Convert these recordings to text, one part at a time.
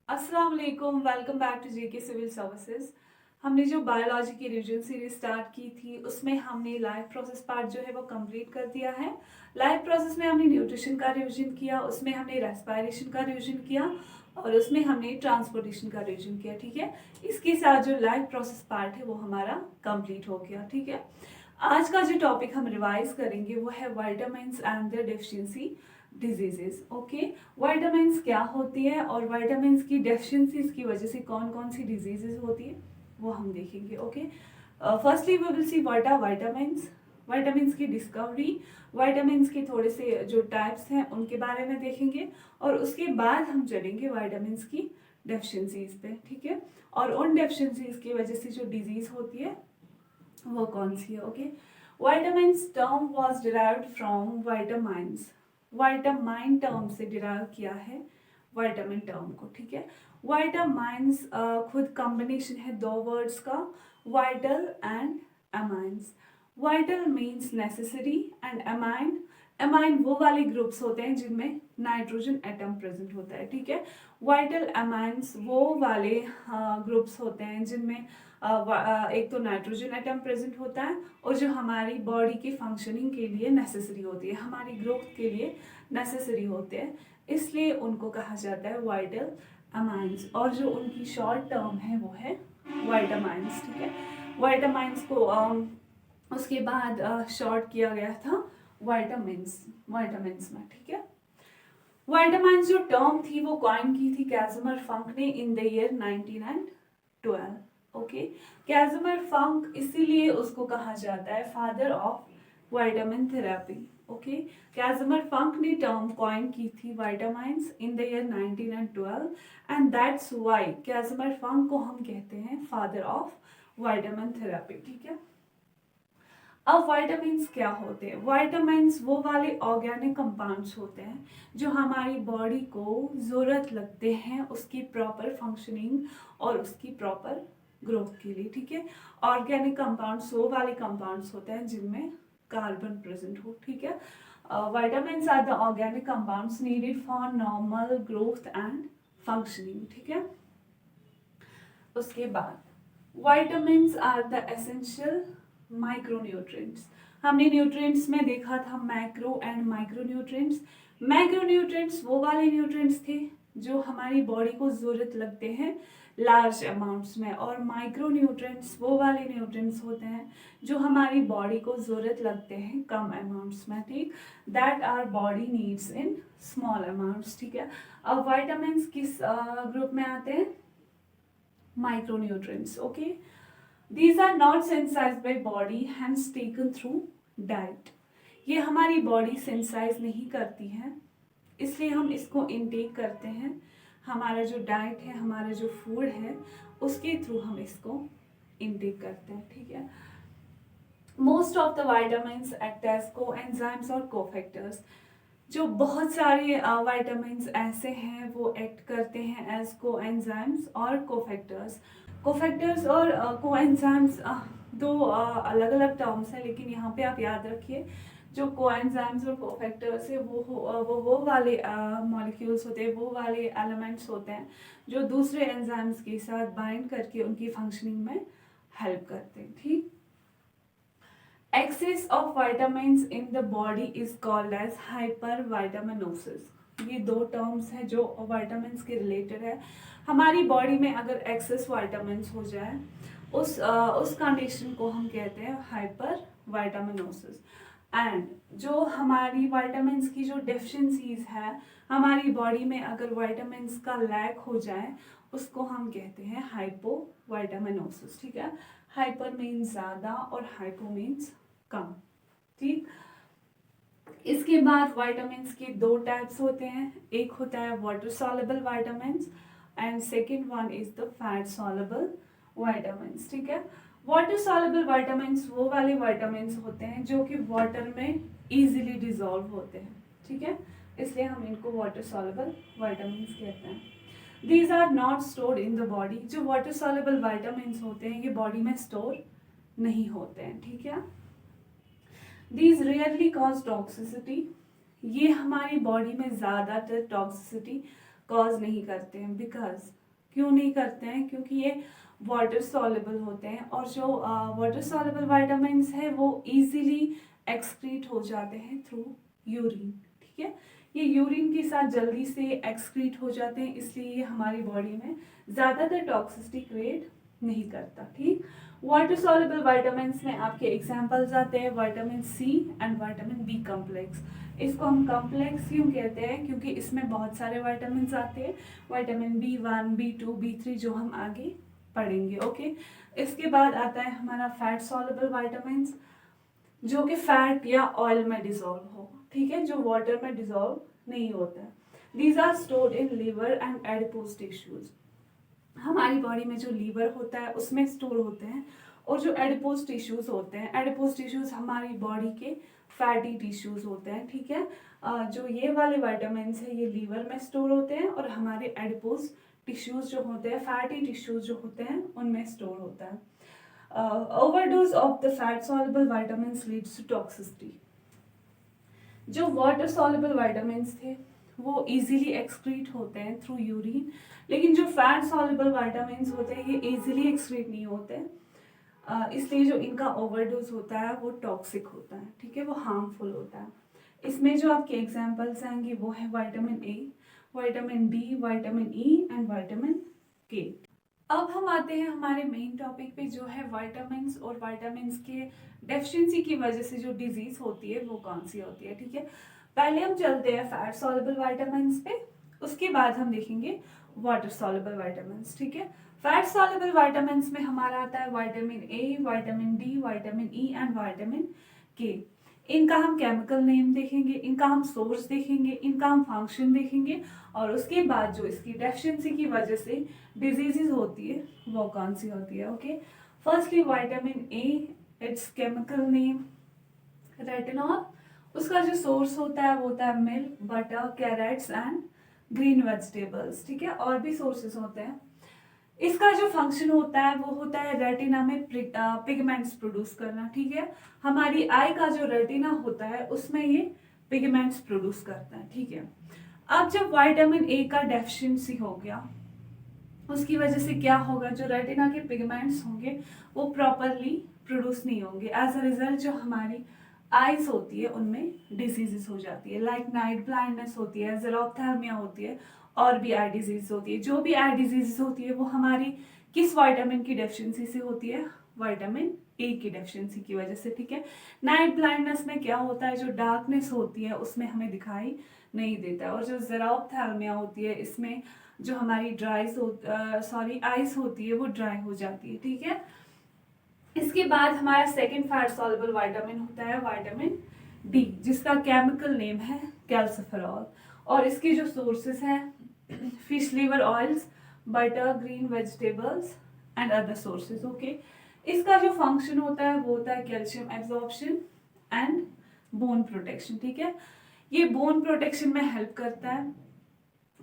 अस्सलाम वालेकुम, welcome back to JK civil services. हमने जो बायोलॉजी की रिवीजन सीरीज स्टार्ट की थी उसमें हमने लाइफ प्रोसेस पार्ट जो है वो कंप्लीट कर दिया है। लाइफ प्रोसेस में हमने न्यूट्रिशन का रिवीजन किया, उसमें हमने रेस्पिरेशन का रिवीजन किया और उसमें हमने ट्रांसपोर्टेशन का रिवीजन किया। ठीक है, इसके साथ जो लाइफ प्रोसेस पार्ट है वो हमारा कंप्लीट हो गया। ठीक है, आज का जो टॉपिक हम रिवाइज करेंगे वो है vitamins and their deficiency diseases. Okay, vitamins क्या होती है और विटामिन्स की डेफिशिएंसीज की वजह से कौन कौन सी डिजीजेस होती है वो हम देखेंगे। Okay, firstly we will see what are vitamins, vitamins की डिस्कवरी, विटामिन्स के थोड़े से जो टाइप्स हैं उनके बारे में देखेंगे और उसके बाद हम चलेंगे विटामिन्स की डेफिशिएंसीज पे। ठीक है, और उन डेफिशिएंसीज की वजह से जो डिजीज होती है वो कौन सी है। Okay, vitamins term was derived from vitamins, vitamin term से डिराइव किया है विटामिन टर्म को। ठीक है, विटामिन्स खुद कॉम्बिनेशन है दो वर्ड्स का, vital and amines. Vital means necessary and amine, amine वो वाले ग्रुप्स होते हैं जिनमें नाइट्रोजन एटम प्रेजेंट होता है। ठीक है, वाइटल अमाइंस वो वाले ग्रुप्स होते हैं जिनमें एक तो नाइट्रोजन एटम प्रेजेंट होता है और जो हमारी बॉडी की फंक्शनिंग के लिए नेसेसरी होती है, हमारी ग्रोथ के लिए नेसेसरी होते हैं, इसलिए उनको कहा जाता है वाइटल अमाइंस। और जो उनकी शॉर्ट टर्म है वो है विटामिन्स। ठीक है, विटामिन्स को उसके बाद शॉर्ट किया गया था विटामिन्स, विटामिन्स में। ठीक है, विटामिन्स जो टर्म थी वो कॉइन की थी कैज़िमर फंक ने in the year 1912। Okay, Casimir Funk इसीलिए उसको कहा जाता है father of vitamin therapy. Okay, Casimir Funk ने टर्म कॉइन की थी vitamins in the year 1912 and that's why Casimir Funk को हम कहते हैं फादर ऑफ विटामिन थेरेपी। ठीक है, अब विटामिन्स क्या होते हैं? विटामिन्स वो वाले ऑर्गेनिक कंपाउंड्स होते हैं जो हमारी बॉडी को ज़रूरत लगते हैं उसकी प्रॉपर फंक्शनिंग और उसकी प्रॉपर ग्रोथ के लिए। ठीक है, ऑर्गेनिक कंपाउंड्स वो वाले कंपाउंड्स होते हैं जिनमें कार्बन प्रेजेंट हो। ठीक है, vitamins are the organic compounds needed for normal growth and functioning. ठीक है, उसके बाद vitamins are the essential micronutrients. हमने न्यूट्रिएंट्स में देखा था मैक्रो एंड माइक्रोन्यूट्रिएंट्स। मैक्रोन्यूट्रिएंट्स वो वाले न्यूट्रिएंट्स थे जो हमारी बॉडी को ज़रूरत लगते हैं लार्ज अमाउंट्स में, और माइक्रोन्यूट्रिएंट्स वो वाले न्यूट्रिएंट्स होते हैं जो हमारी बॉडी को ज़रूरत लगते हैं कम अमाउंट्स में। ठीक, that our body needs in small amounts. ठीक है, अब विटामिन्स किस ग्रुप में आते हैं? Micronutrients. Okay, these are not synthesized by body, hence taken through diet. ये हमारी बॉडी सेंसाइज नहीं करती है, इसलिए हम इसको इनटेक करते हैं। हमारा जो डाइट है, हमारा जो फूड है, उसके थ्रू हम इसको इनटेक करते हैं। ठीक है, most of the vitamins act as coenzymes और कोफैक्टर्स। जो बहुत सारे विटामिन्स ऐसे हैं वो एक्ट करते हैं एज कोएंजाइम्स और कोफैक्टर्स। कोफैक्टर्स और कोएंजाइम्स दो अलग अलग टर्म्स हैं, लेकिन यहाँ पे आप याद रखिए जो कोएंजाइम्स और कोफैक्टर्स है वो वाले मॉलिक्यूल्स होते हैं, वो वाले एलिमेंट्स होते हैं जो दूसरे एंजाइम्स के साथ बाइंड करके उनकी फंक्शनिंग में हेल्प करते हैं। ठीक, excess of vitamins in the body is called as hypervitaminosis। ये दो टर्म्स हैं जो विटामिन्स के रिलेटेड है। हमारी बॉडी में अगर एक्सेस विटामिन्स हो जाए उस कंडीशन को हम कहते हैं हाइपर विटामिनोसिस। एंड जो हमारी विटामिन्स की जो डेफिशिएंसीज है, हमारी बॉडी में अगर विटामिन्स का लैक हो जाए उसको हम कहते हैं हाइपोविटामिनोसिस। ठीक है, हाइपर मीन्स ज़्यादा और हाइपो मीन्स कम। ठीक, इसके बाद विटामिन्स के दो टाइप्स होते हैं, एक होता है water soluble vitamins and second one is the fat soluble vitamins. ठीक है, वाटर सॉल्युबल विटामिन्स वो वाले विटामिन्स होते हैं जो कि वाटर में इजीली डिजॉल्व होते हैं। ठीक है, इसलिए हम इनको वाटर सॉल्युबल विटामिन्स कहते हैं। These are not stored in the body। जो वाटर सॉल्युबल विटामिन्स होते हैं ये बॉडी में स्टोर नहीं होते हैं। ठीक है, These rarely cause toxicity। ये हमारी बॉडी में ज़्यादातर टॉक्सिसिटी कॉज नहीं करते हैं। बिकॉज क्यों नहीं करते हैं? क्योंकि ये वाटर सॉल्युबल होते हैं और जो वाटर सॉल्युबल विटामिन्स है वो इजीली एक्सक्रीट हो जाते हैं थ्रू यूरिन। ठीक है, ये यूरिन के साथ जल्दी से एक्सक्रीट हो जाते हैं, इसलिए ये हमारी बॉडी में ज़्यादातर टॉक्सिसिटी क्रिएट नहीं करता। ठीक, वाटर सॉल्युबल विटामिन्स में आपके एग्जांपल्स आते हैं vitamin C and vitamin B complex. इसको हम कॉम्प्लेक्स क्यों कहते हैं? क्योंकि इसमें बहुत सारे विटामिन्स आते हैं, विटामिन B1, B2, B3 जो हम आगे पढ़ेंगे। ओके, इसके बाद आता है हमारा फैट सॉल्युबल विटामिन्स, जो कि फैट या ऑयल में डिजोल्व हो। ठीक है, जो वाटर में डिजोल्व नहीं होता है। These are stored in liver and adipose tissues. हमारी बॉडी में जो लीवर होता है उसमें स्टोर होते हैं, और जो एडिपोज टिश्यूज होते हैं, एडिपोज टिश्यूज हमारी बॉडी के फैटी टिश्यूज होते हैं। ठीक है, जो ये वाले विटामिन्स है ये लीवर में स्टोर होते हैं, और हमारे एडिपोज टिश्यूज जो होते हैं, फैटी टिश्यूज जो होते हैं, उनमें स्टोर होता है। Overdose of the fat soluble vitamins leads to toxicity. जो वाटर सॉल्युबल विटामिन्स थे वो इजीली एक्सक्रीट होते हैं थ्रू यूरिन, लेकिन जो फैट सॉल्युबल विटामिन्स होते हैं ये इजीली एक्सक्रीट नहीं होते, इसलिए जो इनका ओवरडोज होता है वो टॉक्सिक होता है। ठीक है, वो हार्मफुल होता है। इसमें जो आपके एग्जांपल्स आएंगे वो है vitamin A, vitamin D, vitamin E and vitamin के। अब हम आते हैं हमारे मेन टॉपिक पे, जो है विटामिन्स, और विटामिन्स के डेफिशिएंसी की वजह से जो डिजीज होती है वो कौन सी होती है। ठीक है, पहले हम चलते हैं फैट सॉल्युबल विटामिन्स पे, उसके बाद हम देखेंगे वाटर सॉल्युबल विटामिन्स। ठीक है, फैट सॉल्युबल विटामिन्स में हमारा आता है vitamin A, vitamin D, vitamin E and vitamin के। इनका हम केमिकल नेम देखेंगे, इनका हम सोर्स देखेंगे, इनका हम फंक्शन देखेंगे, और उसके बाद जो इसकी डेफिशिएंसी की वजह से डिजीजेस होती है वो कौन सी होती है। Okay, firstly vitamin A, it's chemical name retinol. उसका जो सोर्स होता है वो होता है milk, butter, carrots and green vegetables. ठीक है, और भी सोर्सेस होते हैं। इसका जो फंक्शन होता है वो होता है रेटिना में पिगमेंट्स प्रोड्यूस करना। ठीक है, हमारी आई का जो रेटिना होता है उसमें ये पिगमेंट्स प्रोड्यूस करता है। ठीक है, अब जब विटामिन ए का डेफिशिएंसी हो गया, उसकी वजह से क्या होगा, जो रेटिना के पिगमेंट्स होंगे वो प्रॉपरली प्रोड्यूस नहीं होंगे। एज अ रिजल्ट जो हमारी आईज होती है उनमें डिजीजेस हो जाती है, लाइक नाइट ब्लाइंडनेस होती है, ज़ेरोफ्थैल्मिया होती है, और भी आई डिजीज होती है। जो भी आई डिजीज होती है वो हमारी किस विटामिन की डेफिशिएंसी से होती है? विटामिन ए की डेफिशिएंसी की वजह से। ठीक है, नाइट ब्लाइंडनेस में क्या होता है, जो डार्कनेस होती है उसमें हमें दिखाई नहीं देता है, और जो ज़ेरोफ्थैल्मिया होती है इसमें जो हमारी आइज होती है वो ड्राई हो जाती है। ठीक है, इसके बाद हमारा सेकंड फैट सॉल्युबल विटामिन होता है विटामिन डी, जिसका केमिकल नेम है कैल्सिफेरॉल, और इसके जो सोर्सेस हैं fish liver oils, butter, green vegetables and other sources. Okay, इसका जो फंक्शन होता है वो होता है calcium absorption and bone protection. ठीक है, ये बोन प्रोटेक्शन में हेल्प करता है।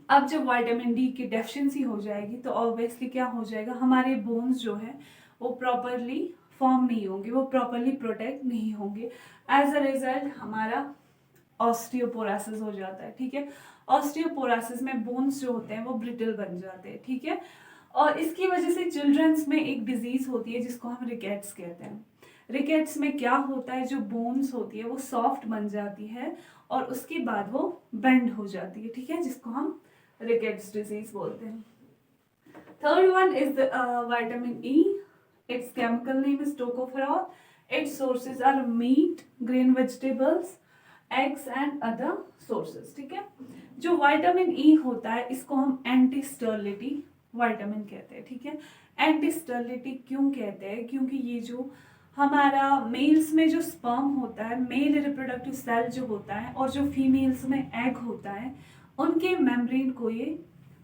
अब जब विटामिन डी की डेफिशिएंसी हो जाएगी तो ऑब्वियसली क्या हो जाएगा, हमारे बोन्स जो है वो प्रॉपरली फॉर्म नहीं होंगे, वो प्रॉपरली प्रोटेक्ट नहीं होंगे। एज अ रिजल्ट हमारा ऑस्टियोपोरोसिस हो जाता है। ठीक है, ऑस्टियोपोरोसिस में बोन्स जो होते हैं वो ब्रिटल बन जाते हैं। ठीक है, और इसकी वजह से चिल्ड्रंस में एक डिजीज होती है जिसको हम रिकेट्स कहते हैं। रिकेट्स में क्या होता है, जो बोन्स होती है वो सॉफ्ट बन जाती है और उसके बाद वो बेंड हो जाती है। ठीक है, जिसको हम रिकेट्स डिजीज बोलते हैं। Third one is the vitamin E, its chemical name is tocopherol, its sources are meat, green vegetables, eggs and other sources. ठीक है, जो विटामिन ई होता है इसको हम एंटी स्टरलिटी विटामिन कहते हैं। ठीक है, एंटी स्टरलिटी क्यों कहते हैं? क्योंकि ये जो हमारा मेल्स में जो स्पर्म होता है, मेल रिप्रोडक्टिव सेल जो होता है, और जो फीमेल्स में एग होता है, उनके मेम्ब्रेन को ये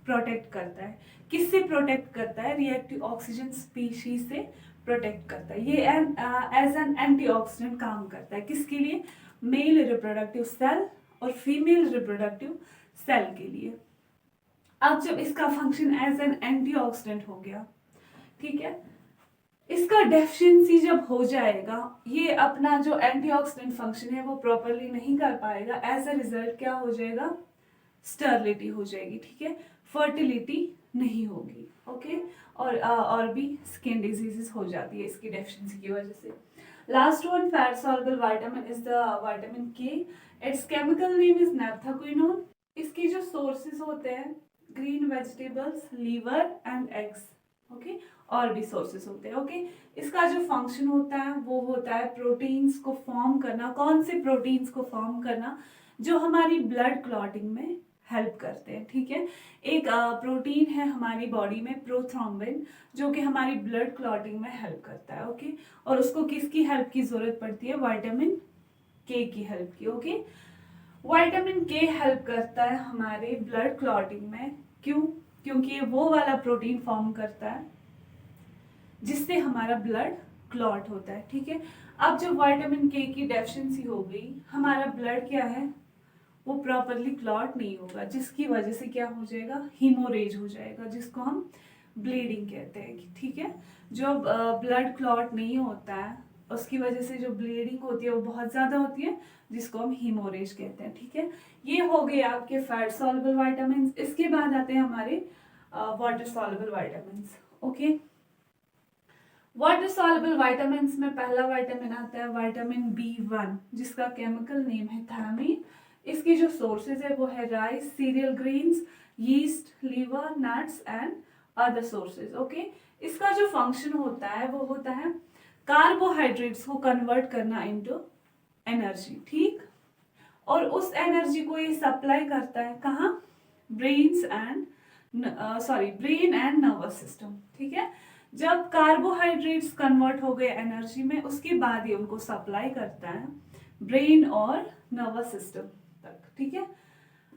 प्रोटेक्ट करता है। किससे प्रोटेक्ट करता है? रिएक्टिव ऑक्सीजन स्पीशीज से प्रोटेक्ट करता है। ये एज एन एंटीऑक्सीडेंट काम करता है। किसके लिए? मेल रिप्रोडक्टिव सेल और फीमेल रिप्रोडक्टिव सेल के लिए। अब जब इसका फंक्शन एज एन एंटीऑक्सीडेंट हो गया, ठीक है, इसका डेफिशिएंसी जब हो जाएगा, ये अपना जो एंटीऑक्सीडेंट फंक्शन है वो प्रॉपरली नहीं कर पाएगा। एज अ रिजल्ट क्या हो जाएगा? स्टरलिटी हो जाएगी, ठीक है, फर्टिलिटी नहीं होगी, ओके, और भी स्किन डिजीजेस हो जाती है इसकी डेफिशिएंसी की वजह से। Last one, fat soluble vitamin is the vitamin K. Its chemical name is naphthoquinone. इसके जो सोर्सेज होते हैं green vegetables, liver and eggs, okay, और भी सोर्सेज होते हैं, ओके। इसका जो फंक्शन होता है वो होता है प्रोटीन्स को फॉर्म करना। कौन से प्रोटीन्स को फॉर्म करना? जो हमारी ब्लड क्लॉटिंग में हेल्प करते हैं, ठीक है। एक प्रोटीन है हमारी बॉडी में प्रोथ्रोम्बिन, जो कि हमारी ब्लड क्लॉटिंग में हेल्प करता है, ओके। और उसको किसकी हेल्प की जरूरत पड़ती है? विटामिन के की हेल्प की, ओके। विटामिन के हेल्प करता है हमारे ब्लड क्लॉटिंग में। क्यों? क्योंकि ये वो वाला प्रोटीन फॉर्म करता है जिससे हमारा ब्लड क्लॉट होता है, ठीक है। अब जब विटामिन के की डेफिशिएंसी हो गई, हमारा ब्लड क्या है, वो प्रॉपरली क्लॉट नहीं होगा, जिसकी वजह से क्या हो जाएगा? हीमोरेज हो जाएगा, जिसको हम ब्लीडिंग कहते हैं, ठीक है। जब ब्लड क्लॉट नहीं होता है उसकी वजह से जो ब्लीडिंग होती है वो बहुत ज़्यादा होती है, जिसको हम हीमोरेज कहते हैं, ठीक है। ये हो गए आपके फैट सॉल्युबल विटामिन। इसके बाद आते हैं हमारे water soluble vitamin, okay. Water soluble vitamin में पहला विटामिन आता है विटामिन B1, जिसका केमिकल नेम है थायमीन। इसके जो सोर्सेज है वो है rice, cereal grains, yeast, liver, nuts and other sources, okay. इसका जो फंक्शन होता है वो होता है कार्बोहाइड्रेट्स को कन्वर्ट करना इनटू एनर्जी, ठीक। और उस एनर्जी को ये सप्लाई करता है कहाँ? ब्रेन एंड नर्वस सिस्टम, ठीक है। जब कार्बोहाइड्रेट्स कन्वर्ट हो गए एनर्जी में, उसके बाद ही उनको सप्लाई करता है ब्रेन और नर्वस सिस्टम तक, ठीक है।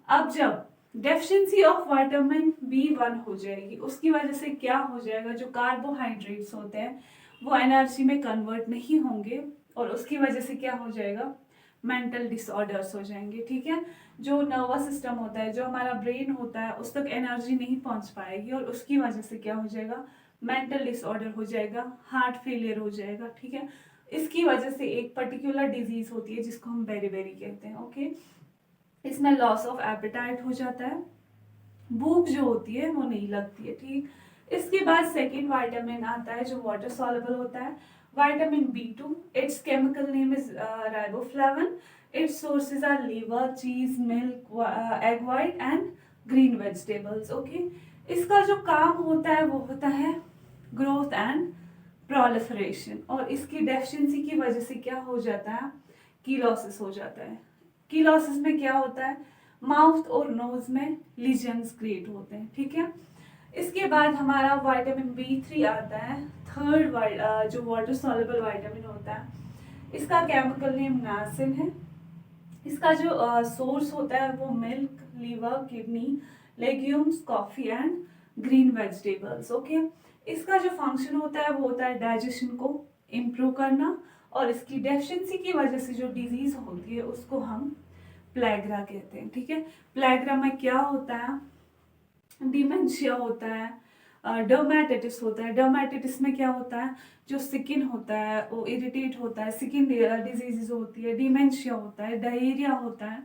अब जब डेफिशिएंसी ऑफ विटामिन B1 हो जाएगी, उसकी वजह से क्या हो जाएगा? जो कार्बोहाइड्रेट्स होते हैं वो एनर्जी में कन्वर्ट नहीं होंगे, और उसकी वजह से क्या हो जाएगा? मेंटल डिसऑर्डर्स हो जाएंगे, ठीक है। जो नर्वस सिस्टम होता है, जो हमारा ब्रेन होता है, उस तक एनर्जी नहीं पहुंच पाएगी, और उसकी वजह से क्या हो जाएगा? मेंटल डिसऑर्डर हो जाएगा, हार्ट फेलियर हो जाएगा, ठीक है। इसकी वजह से एक पर्टिकुलर डिजीज होती है जिसको हम बेरीबेरी कहते हैं, ओके। इसमें लॉस ऑफ एपेटाइट हो जाता है, भूख जो होती है वो नहीं लगती है, ठीक। इसके बाद सेकेंड विटामिन आता है जो वाटर सॉल्युबल होता है, vitamin B2। Its chemical name is riboflavin. Its sources are liver, cheese, milk, egg white and green vegetables, okay. इसका जो काम होता है वो होता है ग्रोथ एंड प्रोलिफरेशन, और इसकी डेफिशिएंसी की वजह से क्या हो जाता है? कीलोसिस हो जाता है। कीलोसिस में क्या होता है? माउथ और नोज में लीजन्स क्रिएट होते हैं, ठीक है। इसके बाद हमारा विटामिन B3 आता है, थर्ड जो वाटर सॉल्युबल विटामिन होता है। इसका केमिकल नेम नासिन है। इसका जो सोर्स होता है वो milk, liver, kidney, legumes, coffee and green vegetables, okay. इसका जो फंक्शन होता है वो होता है डाइजेशन को इम्प्रूव करना, और इसकी डेफिशिएंसी की वजह से जो डिजीज होती है उसको हम प्लेग्रा कहते हैं, ठीक है। प्लेग्रा में क्या होता है? डिमेंशिया होता है, डर्मेटाइटिस होता है। डर्मेटाइटिस में क्या होता है? जो स्किन होता है वो इरिटेट होता है, स्किन डिजीजेज होती है, डिमेंशिया होता है, डायरिया होता है।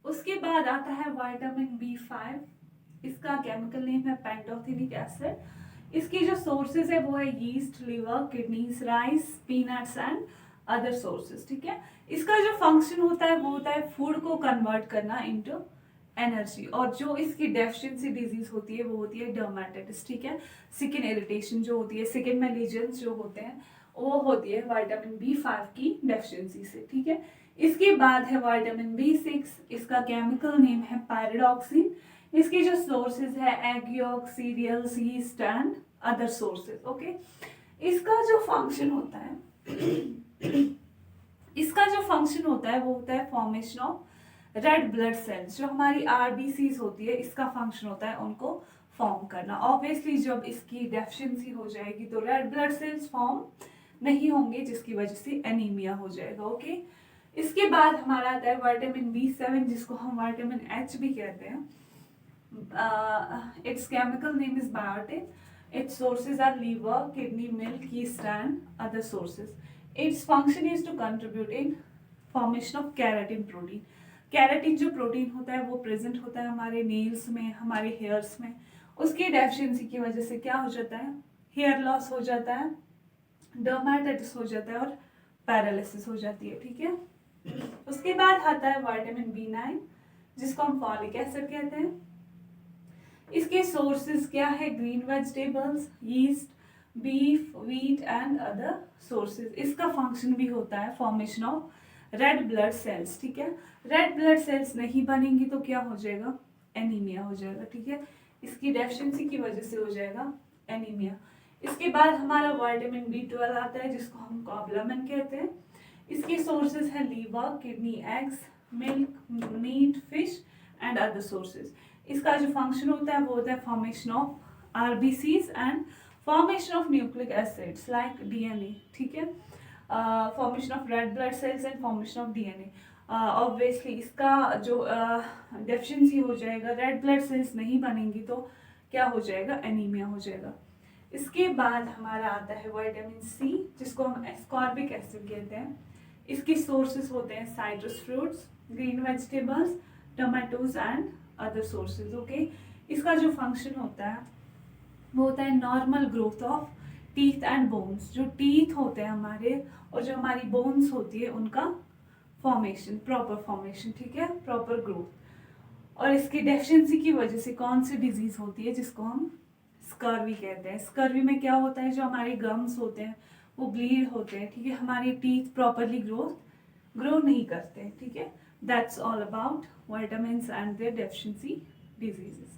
उसके बाद आता है विटामिन B5। इसका केमिकल नेम है पैंटोथेनिक एसिड। इसके जो सोर्सेज है वो है yeast, liver, kidneys, rice, peanuts and other sources, ठीक है। इसका जो फंक्शन होता है वो होता है फूड को कन्वर्ट करना इनटू एनर्जी, और जो इसकी डेफिशिएंसी डिजीज होती है वो होती है डर्मेटाइटिस, ठीक है। स्किन इरिटेशन जो होती है, स्किन में लीजन्स जो होते हैं, वो होती है विटामिन B5 की डेफिशिएंसी से, ठीक है। इसके बाद है विटामिन B6। इसका केमिकल नेम है पायरिडॉक्सिन। इसके जो सोर्सेज है egg yolk, cereals, yeast and other sources, okay. इसका जो फंक्शन होता है वो होता है formation of red blood cells. जो हमारी RBCs होती है, इसका फंक्शन होता है उनको फॉर्म करना। ऑब्वियसली जब इसकी डेफिशिएंसी हो जाएगी तो रेड ब्लड सेल्स फॉर्म नहीं होंगे, जिसकी वजह से एनीमिया हो जाएगा, ओके। इसके बाद हमारा आता है विटामिन B7, जिसको हम विटामिन H भी कहते हैं। Its chemical name is biotin. Its sources are liver, kidney, milk, yeast and other sources. Its function is to contribute in formation of keratin protein. Keratin जो प्रोटीन होता है वो present होता है हमारे नेल्स में, हमारे हेयर्स में। उसकी डेफिशिएंसी की वजह से क्या हो जाता है, हेयर लॉस हो जाता है, डर्माटाइटिस हो जाता है और पैरालिसिस हो जाती है। ठीक है, उसके बाद आता है विटामिन B9 जिसको हम फॉलिक एसिड कहते हैं। इसके सोर्सेज क्या है, green vegetables, yeast, beef, wheat and other sources. इसका फंक्शन भी होता है formation of red blood sales. ठीक है, रेड ब्लड सेल्स नहीं बनेंगी तो क्या हो जाएगा, एनीमिया हो जाएगा। ठीक है, इसकी डेफिशिएंसी की वजह से हो जाएगा एनीमिया। इसके बाद हमारा विटामिन B12 आता है जिसको हम कॉब्लामिन कहते हैं। इसके सोर्सेज है liver, kidney, eggs, milk, meat, fish and other sources. इसका जो फंक्शन होता है वो होता है formation of RBCs and formation of nucleic acids like DNA। ठीक है, formation of red blood cells and formation of DNA। Obviously इसका जो डेफिशिएंसी हो जाएगा, रेड ब्लड सेल्स नहीं बनेंगी तो क्या हो जाएगा, एनीमिया हो जाएगा। इसके बाद हमारा आता है विटामिन C जिसको हम एस्कॉर्बिक एसिड कहते हैं। इसके सोर्सेज होते हैं citrus fruits, green vegetables, tomatoes and other sources. Okay, इसका जो फंक्शन होता है वो होता है normal growth of teeth and bones. जो टीथ होते हैं हमारे और जो हमारी बोन्स होती है उनका फॉर्मेशन, प्रॉपर फॉर्मेशन। ठीक है, प्रॉपर ग्रोथ। और इसकी डेफिशिएंसी की वजह से कौन सी डिजीज होती है, जिसको हम स्कर्वी कहते हैं। स्कर्वी में क्या होता है, जो हमारे गम्स होते हैं वो ब्लीड होते हैं। ठीक है, हमारे टीथ प्रॉपरली ग्रो नहीं करते। ठीक है, that's all about vitamins and their deficiency diseases.